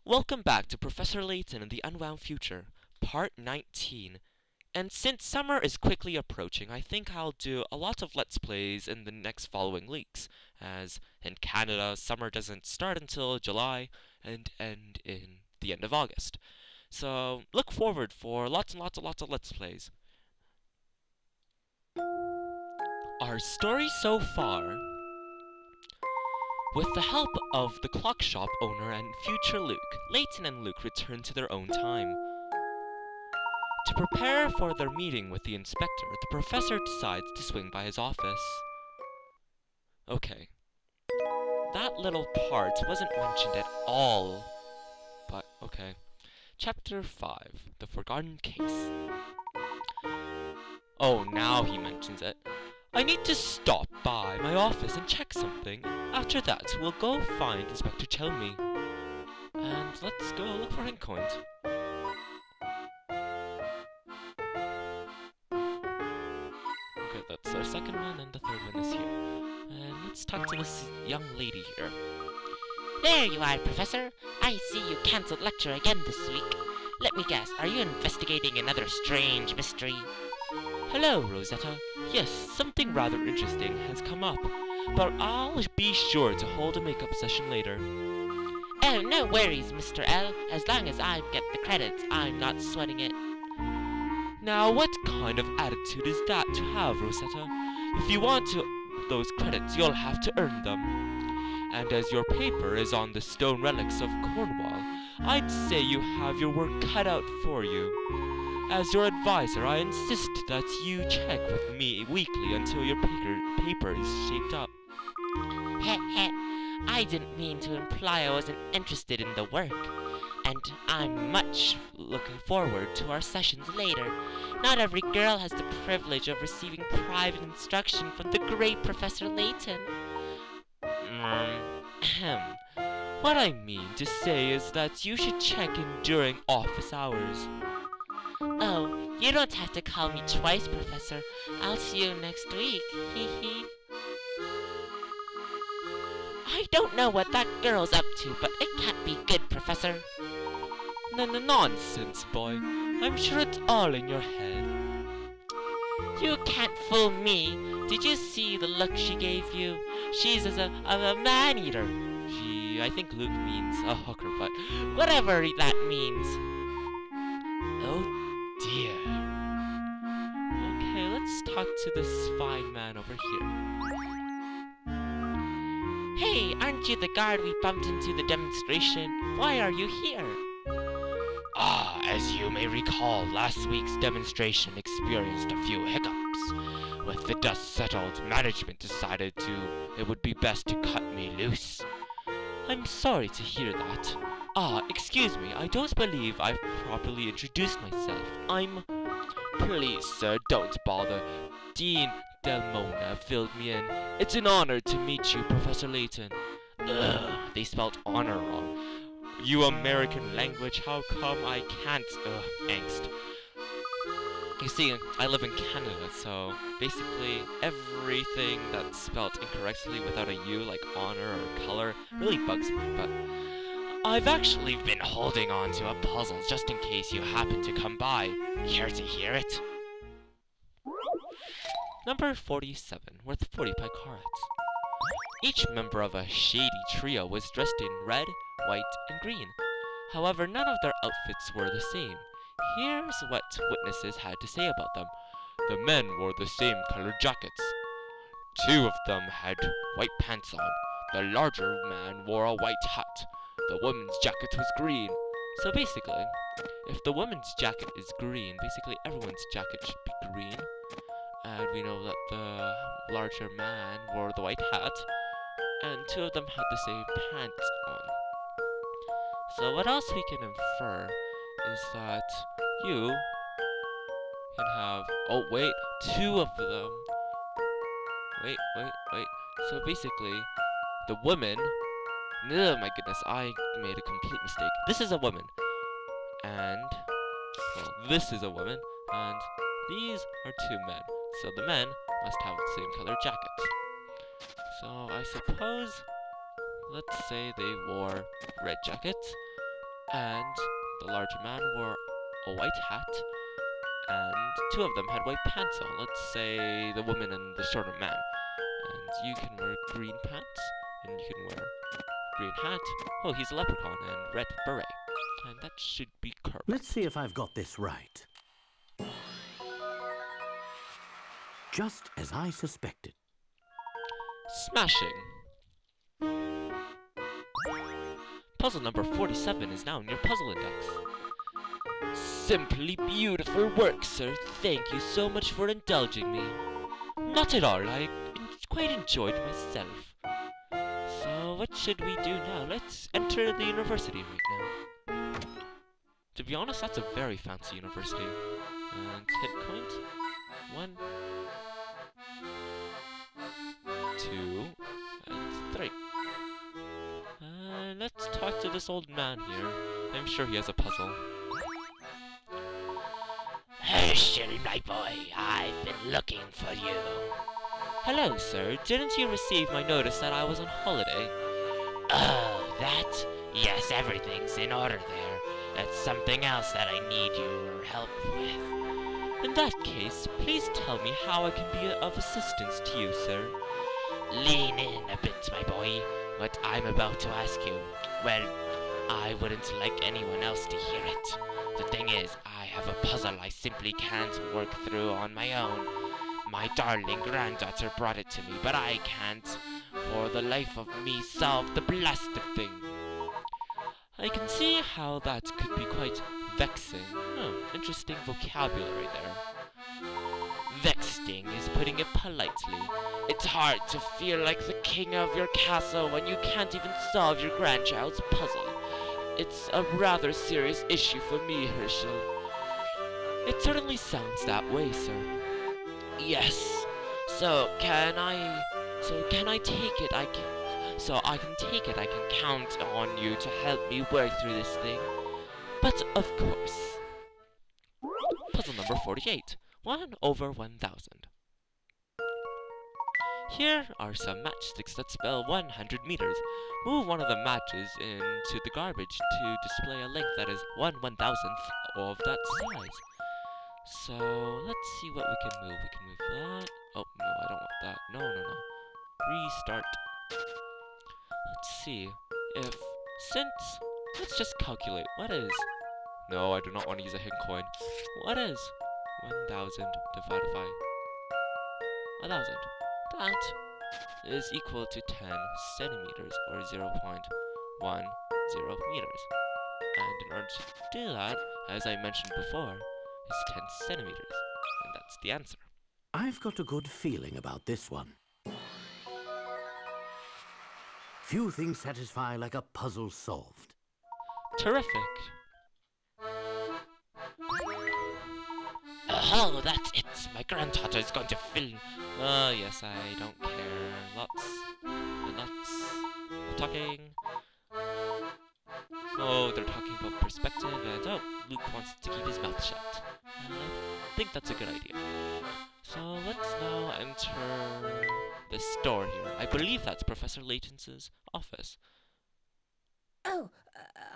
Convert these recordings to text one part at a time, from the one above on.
Welcome back to Professor Layton and the Unwound Future, Part 19. And since summer is quickly approaching, I think I'll do a lot of Let's Plays in the next following weeks, as in Canada, summer doesn't start until July and end in the end of August. So look forward for lots and lots of Let's Plays. Our story so far: with the help of the clock shop owner and future Luke, Layton and Luke return to their own time. To prepare for their meeting with the inspector, the professor decides to swing by his office. Okay, that little part wasn't mentioned at all, but okay. Chapter 5, The Forgotten Case. Oh, now he mentions it. I need to stop by my office and check something. After that, we'll go find Inspector Chelmy. And let's go look for Hincoin. Okay, that's our second one, and the third one is here. And let's talk to this young lady here. There you are, Professor. I see you cancelled lecture again this week. Let me guess, are you investigating another strange mystery? Hello, Rosetta. Yes, something rather interesting has come up, but I'll be sure to hold a makeup session later. Oh, no worries, Mr. L. As long as I get the credits, I'm not sweating it. Now, what kind of attitude is that to have, Rosetta? If you want those credits, you'll have to earn them. And as your paper is on the stone relics of Cornwall, I'd say you have your work cut out for you. As your advisor, I insist that you check with me weekly until your paper is shaped up. Heh heh, I didn't mean to imply I wasn't interested in the work. And I'm much looking forward to our sessions later. Not every girl has the privilege of receiving private instruction from the great Professor Layton. What I mean to say is that you should check in during office hours. Oh, you don't have to call me twice, Professor. I'll see you next week. Hee hee. I don't know what that girl's up to, but it can't be good, Professor. Nonsense, boy. I'm sure it's all in your head. You can't fool me. Did you see the look she gave you? She's as a man-eater. I think Luke means a hooker, but whatever that means. Oh dear. Okay, let's talk to this fine man over here. Hey, aren't you the guard we bumped into the demonstration? Why are you here? As you may recall, last week's demonstration experienced a few hiccups. With the dust settled, management decided it would be best to cut me loose. I'm sorry to hear that. Excuse me, I don't believe I've properly introduced myself. Please, sir, don't bother. Dean Delmona filled me in. It's an honor to meet you, Professor Layton. Ugh, they spelled honor wrong. You American language, how come I can't? Angst. You see, I live in Canada, so basically everything that's spelt incorrectly without a U, like honor or color, really bugs me, but I've actually been holding on to a puzzle just in case you happen to come by. Care to hear it? Number 47, worth 40 picarats. Each member of a shady trio was dressed in red, white, and green. However, none of their outfits were the same. Here's what witnesses had to say about them. The men wore the same colored jackets. 2 of them had white pants on. The larger man wore a white hat. The woman's jacket was green. So basically, if the woman's jacket is green, basically everyone's jacket should be green. And we know that the larger man wore the white hat, and 2 of them had the same pants on. So what else we can infer is that you can have, oh wait, 2 of them. Wait. So basically, the woman, oh my goodness, I made a complete mistake. This is a woman, and, well, this is a woman, and these are 2 men. So the men must have the same color jackets. So I suppose, let's say they wore red jackets, And the larger man wore a white hat, and two of them had white pants on. Let's say the woman and the shorter man. And you can wear green pants, and you can wear green hat. Oh, he's a leprechaun, and red beret. And that should be correct. Let's see if I've got this right. Just as I suspected. Smashing. Puzzle number 47 is now in your puzzle index. Simply beautiful work, sir. Thank you so much for indulging me. Not at all. I quite enjoyed myself. So what should we do now? Let's enter the university right now. To be honest, that's a very fancy university. And hit point. 1, 2, and 3. Let's talk to this old man here. I'm sure he has a puzzle. Herschel, my boy, I've been looking for you. Hello, sir. Didn't you receive my notice that I was on holiday? Oh, that? Yes, everything's in order there. That's something else that I need your help with. In that case, please tell me how I can be of assistance to you, sir. Lean in a bit, my boy. What I'm about to ask you, well, I wouldn't like anyone else to hear it. The thing is, I have a puzzle I simply can't work through on my own. My darling granddaughter brought it to me, but I can't, for the life of me, solve the blasted thing. I can see how that could be quite vexing. Oh, interesting vocabulary there. Vexing is putting it politely. It's hard to feel like the king of your castle when you can't even solve your grandchild's puzzle. It's a rather serious issue for me, Herschel. It certainly sounds that way, sir. Yes. So can I take it? I can count on you to help me work through this thing. But of course. Puzzle number 48. 1 over 1,000. Here are some matchsticks that spell 100 meters. Move one of the matches into the garbage to display a length that is 1/1000th of that size. So, let's see what we can move. We can move that. Oh, no, I don't want that. No. Restart. Let's see. Let's just calculate. What is... No, I do not want to use a hidden coin. What is 1,000 divided by 1,000? That is equal to 10 centimeters, or 0.10 meters. And in order to do that, as I mentioned before, is 10 centimeters. And that's the answer. I've got a good feeling about this one. Few things satisfy like a puzzle solved. Terrific. Oh, that's it. My granddaughter is going to fill. Yes, I don't care. Lots of talking. Oh, they're talking about perspective, and oh, Luke wants to keep his mouth shut. I think that's a good idea. So let's now enter the store here. I believe that's Professor Layton's office. Oh,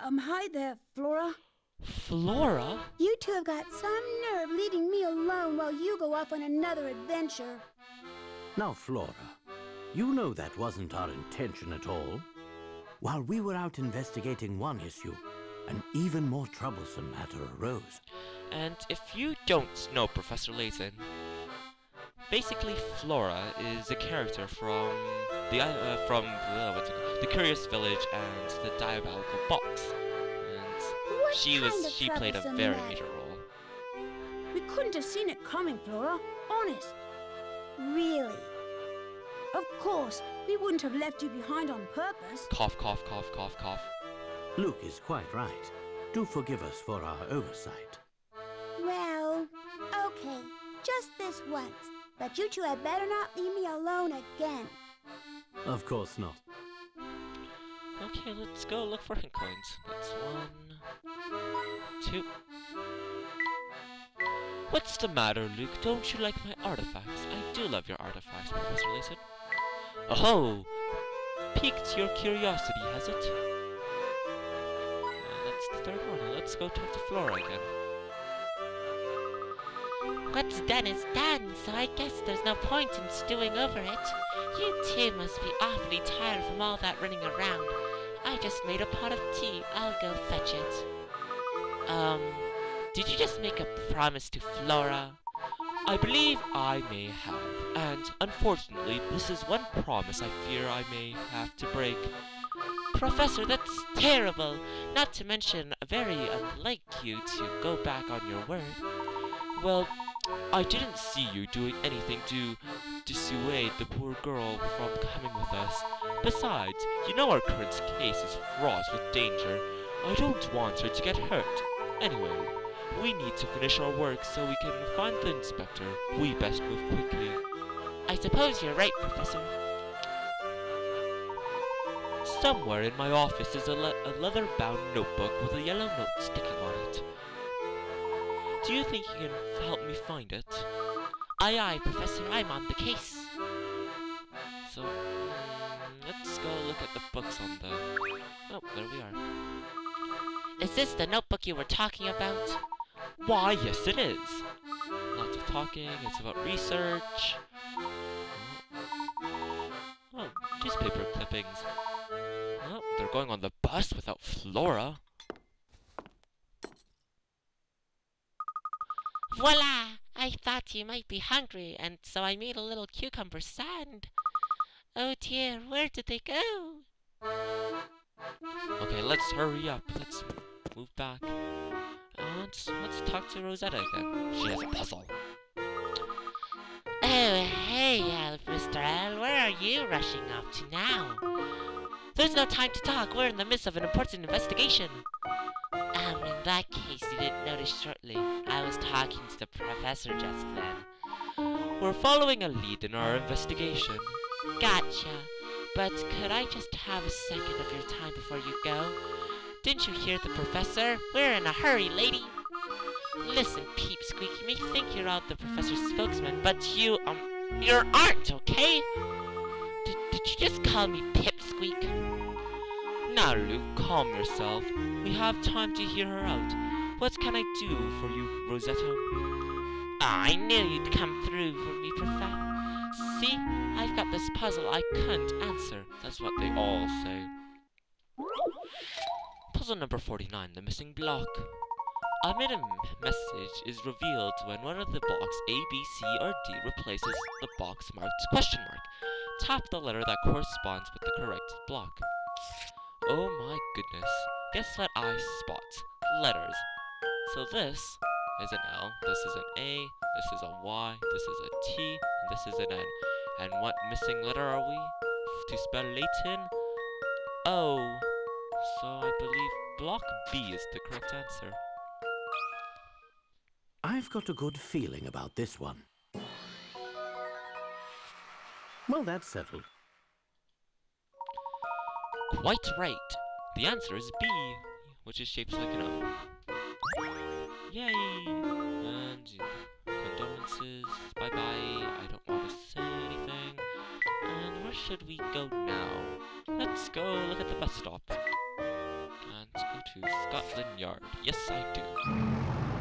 hi there, Flora. Flora? You two have got some nerve leaving me alone while you go off on another adventure. Now, Flora, you know that wasn't our intention at all. While we were out investigating one issue, an even more troublesome matter arose. And if you don't know Professor Layton, basically Flora is a character from the Curious Village and the Diabolical Box. What She played a troublesome very matter? major role. We couldn't have seen it coming, Flora. Honest. Really. Of course, we wouldn't have left you behind on purpose. Cough, cough, cough, cough, cough. Luke is quite right. Do forgive us for our oversight. Well, okay. Just this once. But you two had better not leave me alone again. Of course not. Okay, let's go look for hint coins. That's 1, 2. What's the matter, Luke? Don't you like my artifacts? I do love your artifacts, Professor Layton. Oh! Piqued your curiosity, has it? Let's the third one. Let's go talk to Flora again. What's done is done, so I guess there's no point in stewing over it. You two must be awfully tired from all that running around. I just made a pot of tea. I'll go fetch it. Did you just make a promise to Flora? I believe I may have, and unfortunately, this is one promise I fear I may have to break. Professor, that's terrible. Not to mention very unlike you to go back on your word. Well, I didn't see you doing anything to dissuade the poor girl from coming with us. Besides, you know our current case is fraught with danger. I don't want her to get hurt. Anyway, we need to finish our work so we can find the inspector. We best move quickly. I suppose you're right, Professor. Somewhere in my office is a leather-bound notebook with a yellow note sticking on it. Do you think you can help me find it? Aye, aye, Professor, I'm on the case. So, let's go look at the books on the... Oh, there we are. Is this the notebook you were talking about? Why, yes it is. Lots of talking, it's about research. Oh, newspaper clippings. Oh, they're going on the bus without Flora. Voila! I thought you might be hungry, and so I made a little cucumber sand. Oh dear, where did they go? Okay, let's hurry up. Let's move back. And let's talk to Rosetta again. She has a puzzle. Oh, hey, Mr. L, where are you rushing off to now? There's no time to talk. We're in the midst of an important investigation. In that case, you didn't notice shortly. I was talking to the professor just then. We're following a lead in our investigation. Gotcha. But could I just have a second of your time before you go? Didn't you hear the professor? We're in a hurry, lady. Listen, Peepsqueak, you may think you're out the professor's spokesman, but you aren't, okay? Did you just call me Pipsqueak? Now, Luke, calm yourself. We have time to hear her out. What can I do for you, Rosetta? Oh, I knew you'd come through for me, Professor. See, I've got this puzzle I couldn't answer. That's what they all say. Puzzle number 49, the missing block. A hidden message is revealed when one of the blocks A, B, C, or D replaces the box marked question mark. Tap the letter that corresponds with the correct block. Oh my goodness. Guess what I spot? Letters. So this is an L, this is an A, this is a Y, this is a T, and this is an N. And what missing letter are we to spell Layton? O. So I believe block B is the correct answer. I've got a good feeling about this one. Well, that's settled. Quite right. The answer is B, which is shaped like an O. Yay! And condolences. Bye-bye. I don't want to say anything. And where should we go now? Let's go look at the bus stop. And let's go to Scotland Yard. Yes, I do.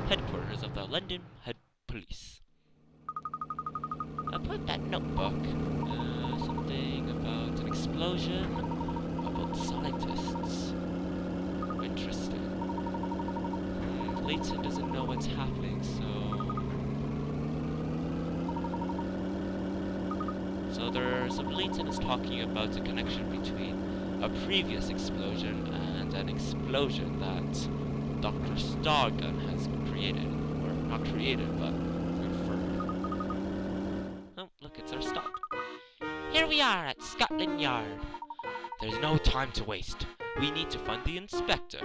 Headquarters of the London Head Police. About that notebook. Something about an explosion. About scientists. Interesting. Layton doesn't know what's happening, so Layton is talking about the connection between a previous explosion and an explosion that Dr. Stargun has created. Or not created, but inferred. Oh, look, it's our stop. Here we are at Scotland Yard. There's no time to waste. We need to find the inspector.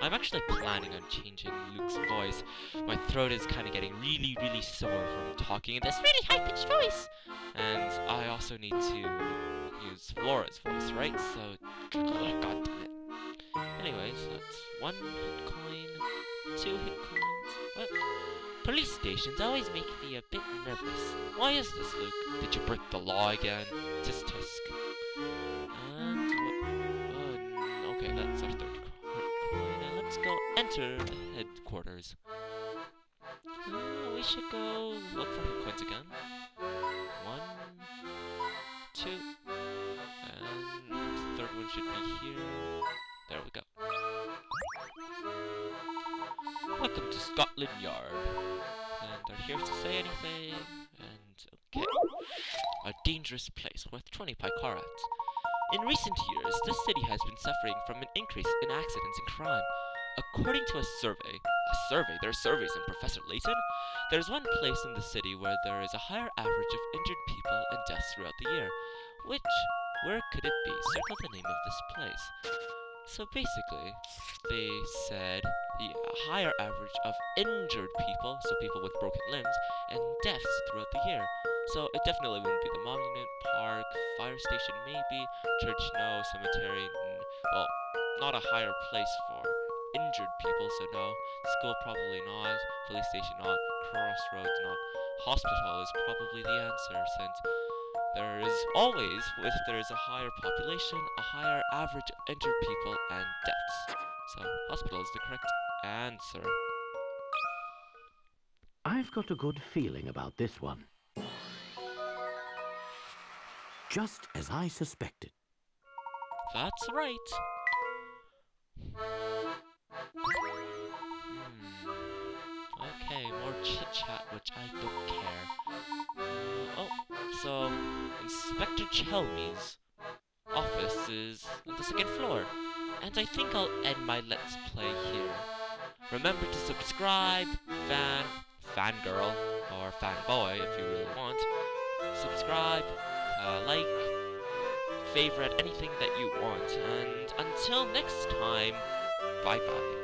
I'm actually planning on changing Luke's voice. My throat is kind of getting really, really sore from talking in this really high-pitched voice. And I also need to use Flora's voice, right? So, God damn it. Anyways, that's 1 hit coin, 2 hit coins. What? Police stations always make me a bit nervous. Why is this, Luke? Did you break the law again? Tisk tisk. And, okay, that's our 3rd coin. And let's enter the headquarters. We should go look for hit coins again. 1, 2, and the third one should be here. There we go. Welcome to Scotland Yard. And they're here to say anything, and okay. A dangerous place worth 20 picarats. In recent years, this city has been suffering from an increase in accidents and crime. According to a survey, there are surveys in Professor Layton, there's one place in the city where there is a higher average of injured people and deaths throughout the year. Where could it be? Circle the name of this place. So basically, they said the higher average of injured people, so people with broken limbs, and deaths throughout the year. So it definitely wouldn't be the monument, park, fire station maybe, church no, cemetery, well, not a higher place for injured people, so no, school probably not, police station not, crossroads not, hospital is probably the answer, since there is always, if there is a higher population, a higher average of injured people and deaths. So hospital is the correct answer. I've got a good feeling about this one. Just as I suspected. That's right. Okay, more chit-chat, which I don't care. Oh, so Inspector Chelmey's office is on the 2nd floor, and I think I'll end my Let's Play here. Remember to subscribe, fangirl, or fanboy if you really want. Subscribe, like, favorite, anything that you want, and until next time, bye-bye.